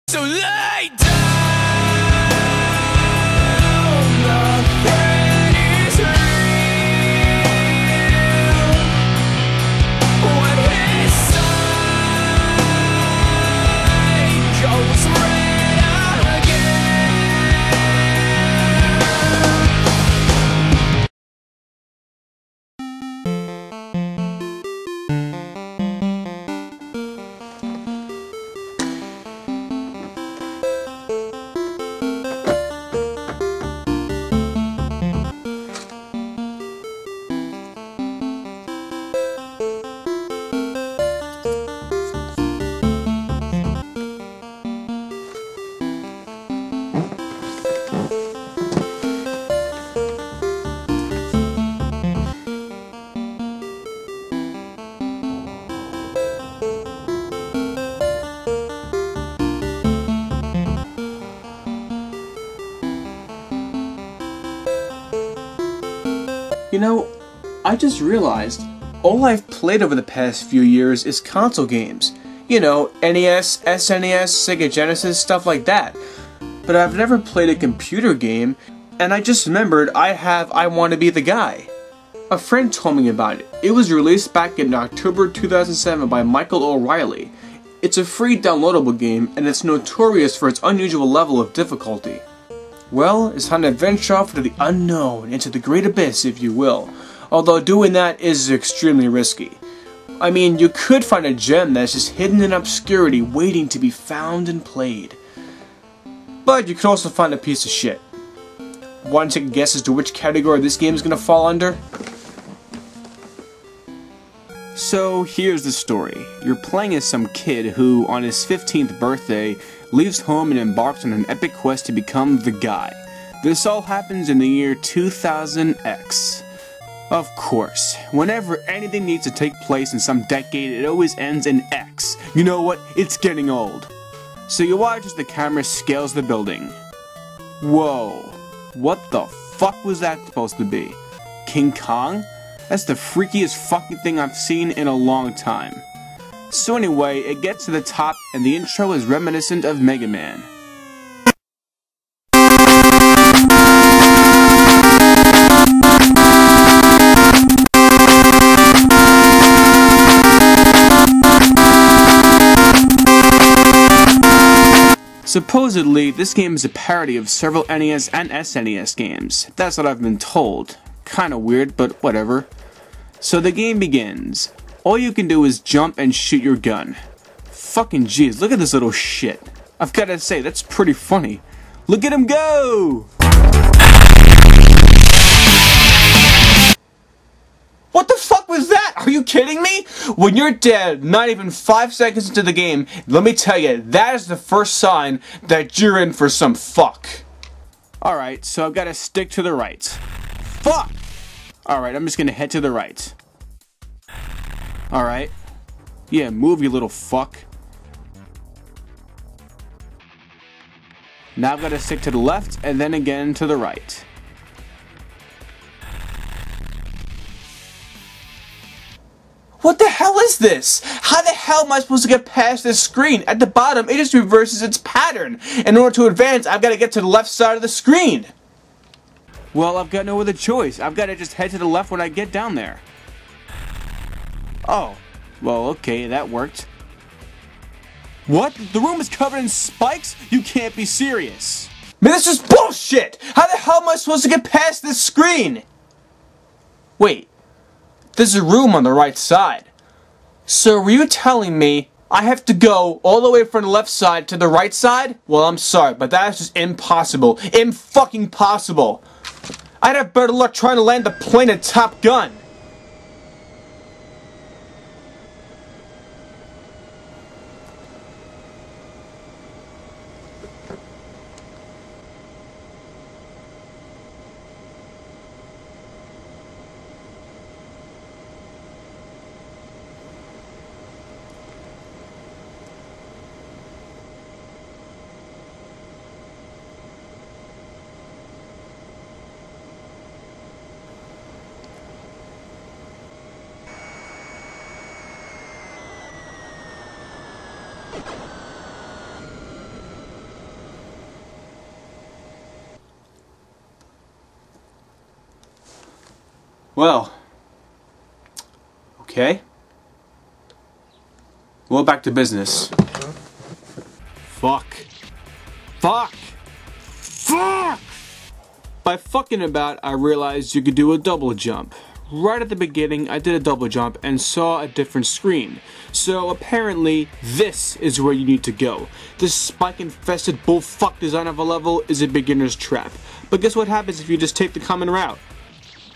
So lay down, the pain is real. When his side goes red again. You know, I just realized all I've played over the past few years is console games. You know, NES, SNES, Sega Genesis, stuff like that. But I've never played a computer game, and I just remembered I Want to Be the Guy. A friend told me about it. It was released back in October 2007 by Michael O'Reilly. It's a free downloadable game, and it's notorious for its unusual level of difficulty. Well, it's time to venture off into the unknown, into the great abyss, if you will. Although doing that is extremely risky. I mean, you could find a gem that's just hidden in obscurity, waiting to be found and played. But you could also find a piece of shit. Want to take a guess as to which category this game is going to fall under? So here's the story. You're playing as some kid who, on his 15th birthday, leaves home and embarks on an epic quest to become the guy. This all happens in the year 2000X. Of course, whenever anything needs to take place in some decade, it always ends in X. You know what? It's getting old. So you watch as the camera scales the building. Whoa. What the fuck was that supposed to be? King Kong? That's the freakiest fucking thing I've seen in a long time. So anyway, it gets to the top and the intro is reminiscent of Mega Man. Supposedly, this game is a parody of several NES and SNES games. That's what I've been told. Kinda weird, but whatever. So the game begins. All you can do is jump and shoot your gun. Fucking jeez, look at this little shit. I've gotta say, that's pretty funny. Look at him go! What the fuck was that? Are you kidding me? When you're dead, not even 5 seconds into the game, let me tell you, that is the first sign that you're in for some fuck. Alright, so I've gotta stick to the right. Fuck! Alright, I'm just gonna head to the right. Alright. Yeah, move, you little fuck. Now I've got to stick to the left, and then again to the right. What the hell is this? How the hell am I supposed to get past this screen? At the bottom, it just reverses its pattern. In order to advance, I've got to get to the left side of the screen. Well, I've got no other choice. I've got to just head to the left when I get down there. Oh, well, okay, that worked. What? The room is covered in spikes? You can't be serious. Man, this is bullshit! How the hell am I supposed to get past this screen? Wait, there's a room on the right side. So were you telling me I have to go all the way from the left side to the right side? Well, I'm sorry, but that is just impossible. Im-fucking possible. I'd have better luck trying to land the plane at Top Gun. Well, okay. Well, back to business. Fuck. Fuck! Fuck! By fucking about, I realized you could do a double jump. Right at the beginning, I did a double jump and saw a different screen. So apparently, this is where you need to go. This spike-infested bullfuck design of a level is a beginner's trap. But guess what happens if you just take the common route?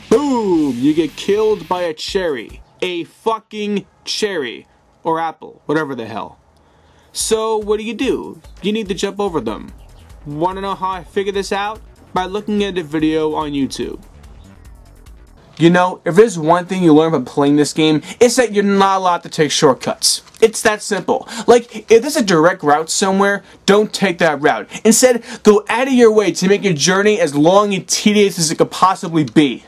Boom! You get killed by a cherry. A fucking cherry. Or apple. Whatever the hell. So, what do? You need to jump over them. Wanna know how I figured this out? By looking at a video on YouTube. You know, if there's one thing you learn from playing this game, it's that you're not allowed to take shortcuts. It's that simple. Like, if there's a direct route somewhere, don't take that route. Instead, go out of your way to make your journey as long and tedious as it could possibly be.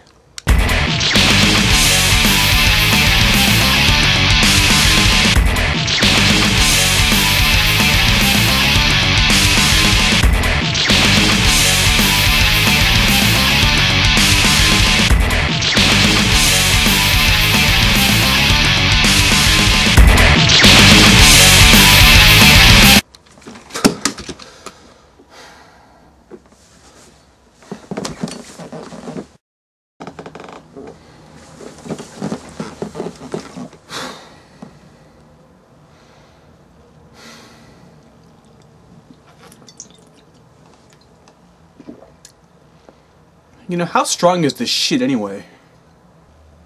You know, how strong is this shit anyway?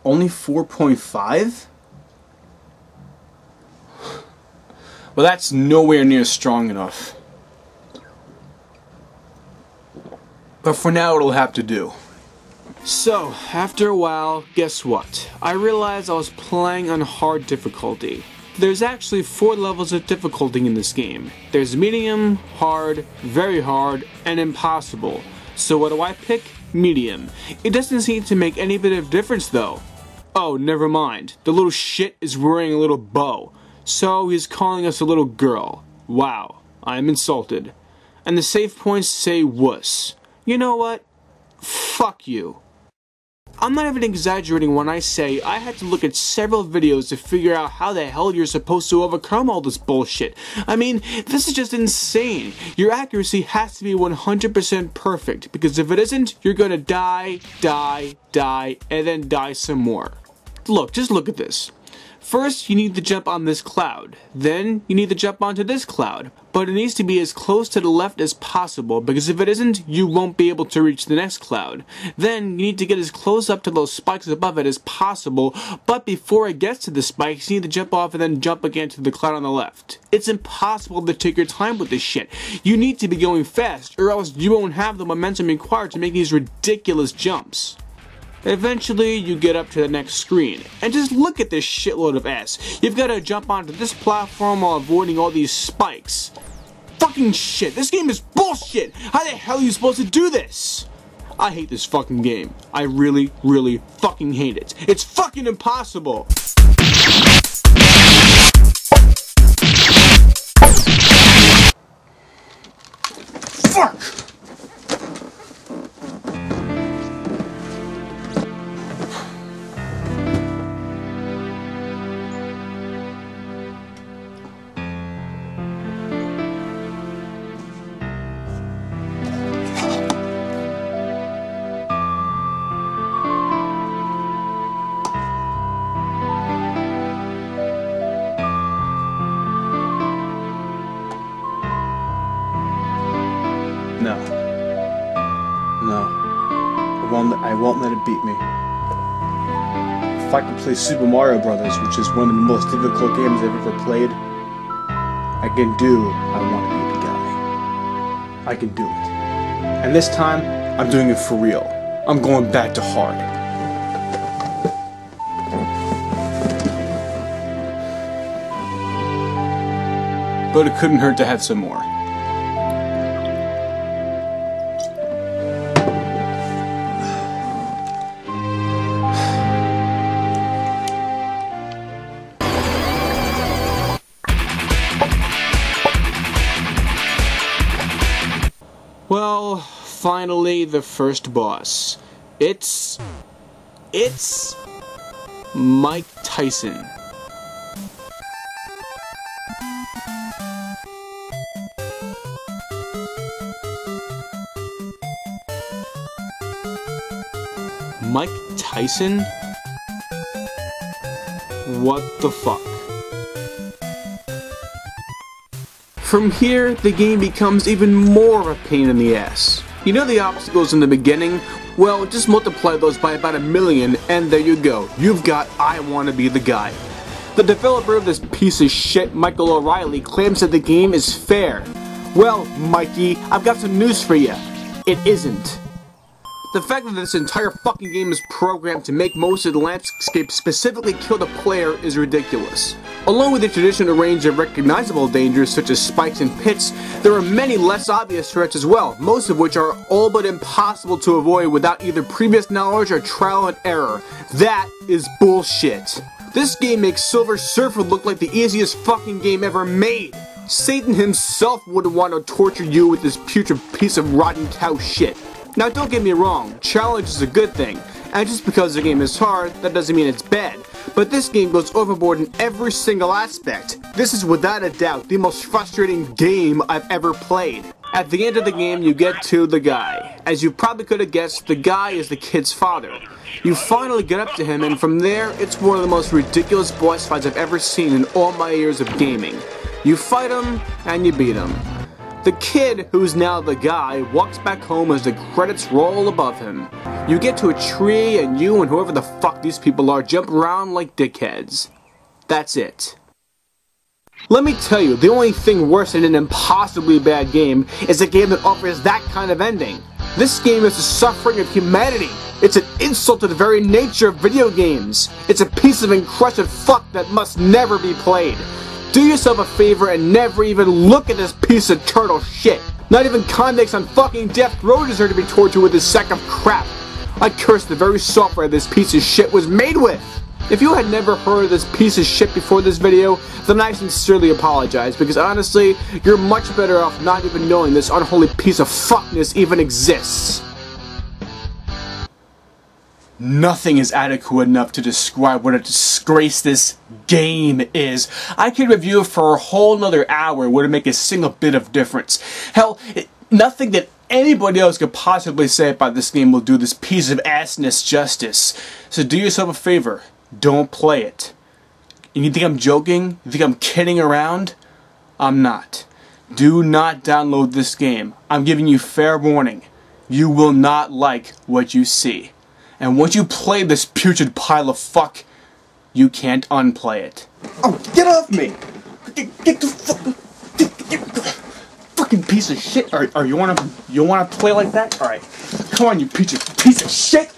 Only 4.5? Well, that's nowhere near strong enough. But for now, it'll have to do. So, after a while, guess what? I realized I was playing on hard difficulty. There's actually 4 levels of difficulty in this game. There's medium, hard, very hard, and impossible. So what do I pick? Medium. It doesn't seem to make any bit of difference though. Oh, never mind. The little shit is wearing a little bow. So he's calling us a little girl. Wow, I'm insulted. And the save points say wuss. You know what? Fuck you. I'm not even exaggerating when I say I had to look at several videos to figure out how the hell you're supposed to overcome all this bullshit. I mean, this is just insane. Your accuracy has to be 100% perfect, because if it isn't, you're gonna die, and then die some more. Look, just look at this. First, you need to jump on this cloud. Then, you need to jump onto this cloud. But it needs to be as close to the left as possible, because if it isn't, you won't be able to reach the next cloud. Then, you need to get as close up to those spikes above it as possible, but before it gets to the spikes, you need to jump off and then jump again to the cloud on the left. It's impossible to take your time with this shit. You need to be going fast, or else you won't have the momentum required to make these ridiculous jumps. Eventually, you get up to the next screen, and just look at this shitload of ass. You've got to jump onto this platform while avoiding all these spikes. Fucking shit, this game is bullshit! How the hell are you supposed to do this? I hate this fucking game. I really, really fucking hate it. It's fucking impossible! Fuck! No. I won't let it beat me. If I could play Super Mario Brothers, which is one of the most difficult games I've ever played, I can do I Want to Be the Guy. I can do it. And this time, I'm doing it for real. I'm going back to hard. But it couldn't hurt to have some more. Well, finally the first boss. It's It's Mike Tyson. Mike Tyson? What the fuck? From here, the game becomes even more of a pain in the ass. You know the obstacles in the beginning? Well, just multiply those by about 1,000,000 and there you go. You've got I Wanna Be the Guy. The developer of this piece of shit, Michael O'Reilly, claims that the game is fair. Well, Mikey, I've got some news for you. It isn't. The fact that this entire fucking game is programmed to make most of the landscape specifically kill the player is ridiculous. Along with the traditional range of recognizable dangers such as spikes and pits, there are many less obvious threats as well, most of which are all but impossible to avoid without either previous knowledge or trial and error. That is bullshit. This game makes Silver Surfer look like the easiest fucking game ever made. Satan himself wouldn't want to torture you with this putrid piece of rotten cow shit. Now don't get me wrong, challenge is a good thing, and just because the game is hard, that doesn't mean it's bad. But this game goes overboard in every single aspect. This is without a doubt the most frustrating game I've ever played. At the end of the game, you get to the guy. As you probably could have guessed, the guy is the kid's father. You finally get up to him, and from there, it's one of the most ridiculous boss fights I've ever seen in all my years of gaming. You fight him, and you beat him. The kid, who's now the guy, walks back home as the credits roll above him. You get to a tree and you and whoever the fuck these people are jump around like dickheads. That's it. Let me tell you, the only thing worse than an impossibly bad game is a game that offers that kind of ending. This game is the suffering of humanity. It's an insult to the very nature of video games. It's a piece of encrusted fuck that must never be played. Do yourself a favor and never even look at this piece of turtle shit. Not even convicts on fucking death row deserve to be tortured with this sack of crap. I curse the very software this piece of shit was made with. If you had never heard of this piece of shit before this video, then I sincerely apologize, because honestly, you're much better off not even knowing this unholy piece of fuckness even exists. Nothing is adequate enough to describe what a disgrace this game is. I could review it for a whole nother hour, wouldn't make a single bit of difference. Hell, nothing that anybody else could possibly say about this game will do this piece of assness justice. So do yourself a favor, don't play it. And you think I'm joking? You think I'm kidding around? I'm not. Do not download this game. I'm giving you fair warning. You will not like what you see. And once you play this putrid pile of fuck, you can't unplay it. Oh, get off me! Get the fucking piece of shit! Are you wanna play like that? All right, come on, you piece of shit!